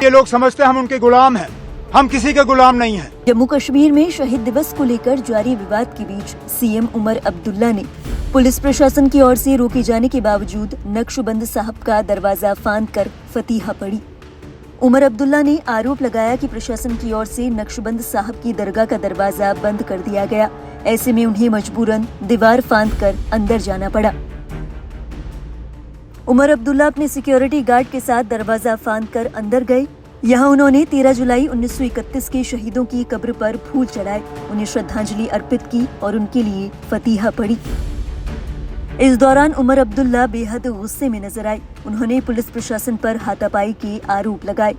ये लोग समझते हैं हम उनके गुलाम हैं, हम किसी के गुलाम नहीं हैं। जम्मू कश्मीर में शहीद दिवस को लेकर जारी विवाद के बीच सीएम उमर अब्दुल्ला ने पुलिस प्रशासन की ओर से रोके जाने के बावजूद नक्शबंद साहब का दरवाजा फांद कर फतीहा पढ़ी। उमर अब्दुल्ला ने आरोप लगाया कि प्रशासन की ओर से नक्शबंद साहब की दरगाह का दरवाजा बंद कर दिया गया। ऐसे में उन्हें मजबूरन दीवार फांद कर अंदर जाना पड़ा। उमर अब्दुल्ला अपने सिक्योरिटी गार्ड के साथ दरवाजा फांद कर अंदर गए। यहाँ उन्होंने 13 जुलाई 1931 के शहीदों की कब्र पर फूल चढ़ाए, उन्हें श्रद्धांजलि अर्पित की और उनके लिए फतीहा पढ़ी। इस दौरान उमर अब्दुल्ला बेहद गुस्से में नजर आए। उन्होंने पुलिस प्रशासन पर हाथापाई के आरोप लगाए,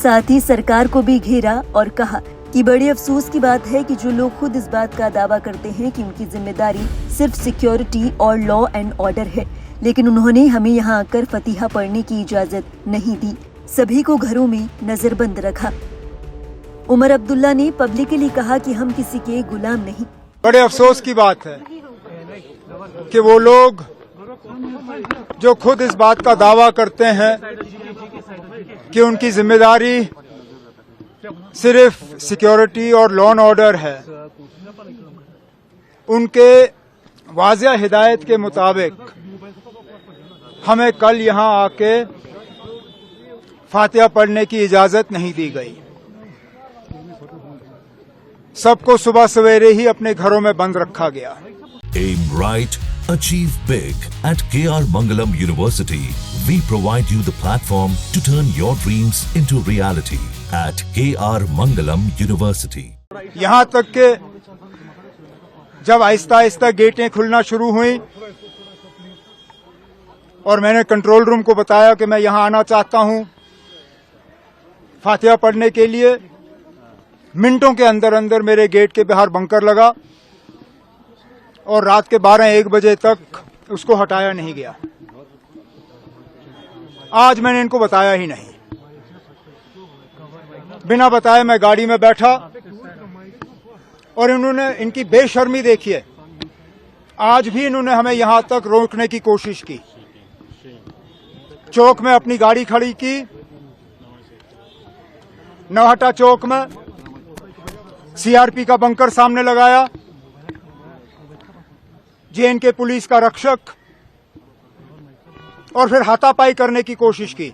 साथ ही सरकार को भी घेरा और कहा कि बड़े अफसोस की बात है कि जो लोग खुद इस बात का दावा करते हैं कि उनकी जिम्मेदारी सिर्फ सिक्योरिटी और लॉ एंड ऑर्डर है, लेकिन उन्होंने हमें यहाँ आकर फतीहा पढ़ने की इजाजत नहीं दी, सभी को घरों में नजरबंद रखा। उमर अब्दुल्ला ने पब्लिकली कहा कि हम किसी के गुलाम नहीं। बड़े अफसोस की बात है कि वो लोग जो खुद इस बात का दावा करते हैं कि उनकी जिम्मेदारी सिर्फ सिक्योरिटी और लॉ एंड ऑर्डर है, उनके वाज़िया हिदायत के मुताबिक हमें कल यहां आके फातिहा पढ़ने की इजाजत नहीं दी गई। सबको सुबह सवेरे ही अपने घरों में बंद रखा गया। Aim right, achieve big. At KR Mangalam University, we provide you the platform to turn your dreams into reality. At KR Mangalam University. यहाँ तक के जब आहिस्ता आहिस्ता गेटें खुलना शुरू हुई और मैंने कंट्रोल रूम को बताया कि मैं यहाँ आना चाहता हूँ फातिहा पढ़ने के लिए, मिनटों के अंदर अंदर मेरे गेट के बाहर बंकर लगा और रात के 12-1 बजे तक उसको हटाया नहीं गया। आज मैंने इनको बताया ही नहीं, बिना बताए मैं गाड़ी में बैठा और इन्होंने इनकी बेशर्मी देखिए। आज भी इन्होंने हमें यहां तक रोकने की कोशिश की। चौक में अपनी गाड़ी खड़ी की, नौहट्टा चौक में सीआरपी का बंकर सामने लगाया, जेएनके पुलिस का रक्षक, और फिर हाथापाई करने की कोशिश की।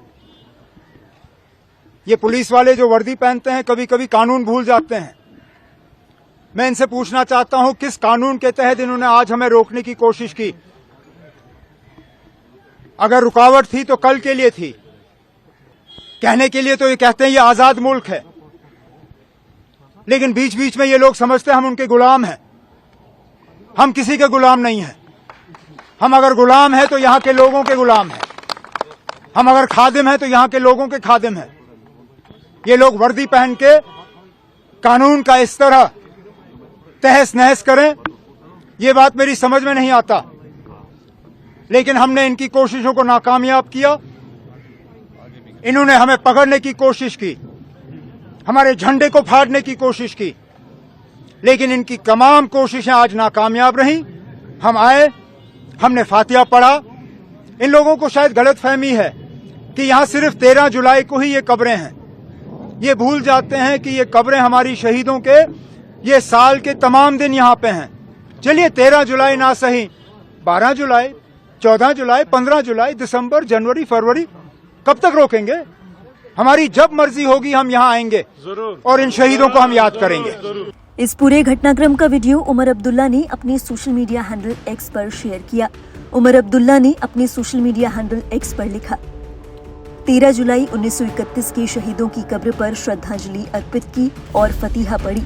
ये पुलिस वाले जो वर्दी पहनते हैं कभी कभी कानून भूल जाते हैं। मैं इनसे पूछना चाहता हूं किस कानून के तहत इन्होंने आज हमें रोकने की कोशिश की? अगर रुकावट थी तो कल के लिए थी, कहने के लिए तो ये कहते हैं ये आजाद मुल्क है, लेकिन बीच बीच में ये लोग समझते हैं हम उनके गुलाम हैं। हम किसी के गुलाम नहीं हैं। हम अगर गुलाम हैं तो यहाँ के लोगों के गुलाम हैं। हम अगर खादिम हैं तो यहाँ के लोगों के खादिम हैं। ये लोग वर्दी पहन के कानून का इस तरह तहस नहस करें, ये बात मेरी समझ में नहीं आता, लेकिन हमने इनकी कोशिशों को नाकामयाब किया। इन्होंने हमें पकड़ने की कोशिश की, हमारे झंडे को फाड़ने की कोशिश की, लेकिन इनकी तमाम कोशिशें आज नाकामयाब रहीं। हम आए, हमने फातिहा पढ़ा। इन लोगों को शायद गलतफहमी है कि यहां सिर्फ 13 जुलाई को ही ये कब्रें हैं। ये भूल जाते हैं कि ये कब्रें हमारी शहीदों के ये साल के तमाम दिन यहां पे हैं। चलिए 13 जुलाई ना सही, 12 जुलाई, 14 जुलाई, 15 जुलाई, दिसंबर, जनवरी, फरवरी, कब तक रोकेंगे? हमारी जब मर्जी होगी हम यहाँ आएंगे और इन शहीदों को हम याद करेंगे। इस पूरे घटनाक्रम का वीडियो उमर अब्दुल्ला ने अपने सोशल मीडिया हैंडल एक्स पर शेयर किया। उमर अब्दुल्ला ने अपने सोशल मीडिया हैंडल एक्स पर लिखा, 13 जुलाई 1931 के शहीदों की कब्र पर श्रद्धांजलि अर्पित की और फतीहा पढ़ी।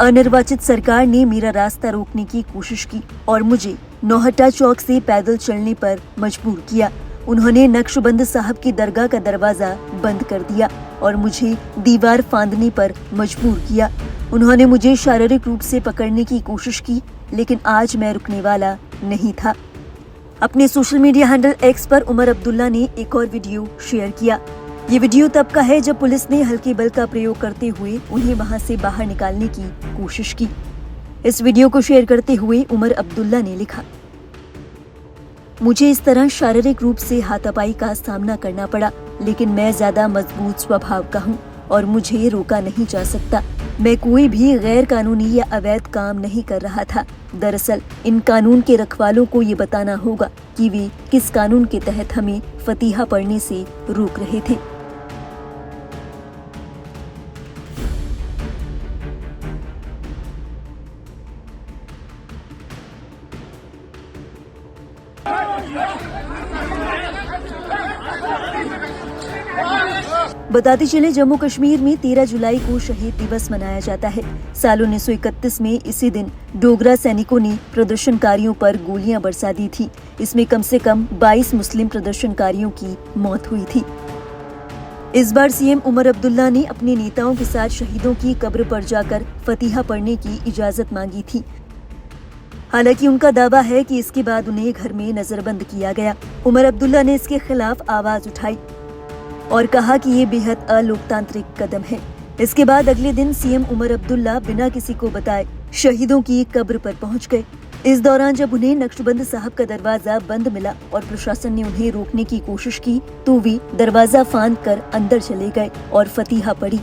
अनिर्वाचित सरकार ने मेरा रास्ता रोकने की कोशिश की और मुझे नौहट्टा चौक से पैदल चलने पर मजबूर किया। उन्होंने नक्शबंद साहब की दरगाह का दरवाजा बंद कर दिया और मुझे दीवार फांदने पर मजबूर किया। उन्होंने मुझे शारीरिक रूप से पकड़ने की कोशिश की, लेकिन आज मैं रुकने वाला नहीं था। अपने सोशल मीडिया हैंडल एक्स पर उमर अब्दुल्ला ने एक और वीडियो शेयर किया। ये वीडियो तब का है जब पुलिस ने हल्के बल का प्रयोग करते हुए उन्हें वहां से बाहर निकालने की कोशिश की। इस वीडियो को शेयर करते हुए उमर अब्दुल्ला ने लिखा, मुझे इस तरह शारीरिक रूप से हाथापाई का सामना करना पड़ा, लेकिन मैं ज्यादा मजबूत स्वभाव का हूँ और मुझे रोका नहीं जा सकता। मैं कोई भी गैर कानूनी या अवैध काम नहीं कर रहा था। दरअसल इन कानून के रखवालों को ये बताना होगा कि वे किस कानून के तहत हमें फतीहा पढ़ने से रोक रहे थे। बताते चले, जम्मू कश्मीर में 13 जुलाई को शहीद दिवस मनाया जाता है। साल 1931 में इसी दिन डोगरा सैनिकों ने प्रदर्शनकारियों पर गोलियां बरसा दी थी। इसमें कम से कम 22 मुस्लिम प्रदर्शनकारियों की मौत हुई थी। इस बार सीएम उमर अब्दुल्ला ने अपने नेताओं के साथ शहीदों की कब्र पर जाकर फतीहा पढ़ने की इजाजत मांगी थी। हालांकि उनका दावा है कि इसके बाद उन्हें घर में नजरबंद किया गया। उमर अब्दुल्ला ने इसके खिलाफ आवाज उठाई और कहा कि ये बेहद अलोकतांत्रिक कदम है। इसके बाद अगले दिन सीएम उमर अब्दुल्ला बिना किसी को बताए शहीदों की कब्र पर पहुंच गए। इस दौरान जब उन्हें नक्शबंद साहब का दरवाजा बंद मिला और प्रशासन ने उन्हें रोकने की कोशिश की तो वे दरवाजा फांद कर अंदर चले गए और फतीहा पढ़ी।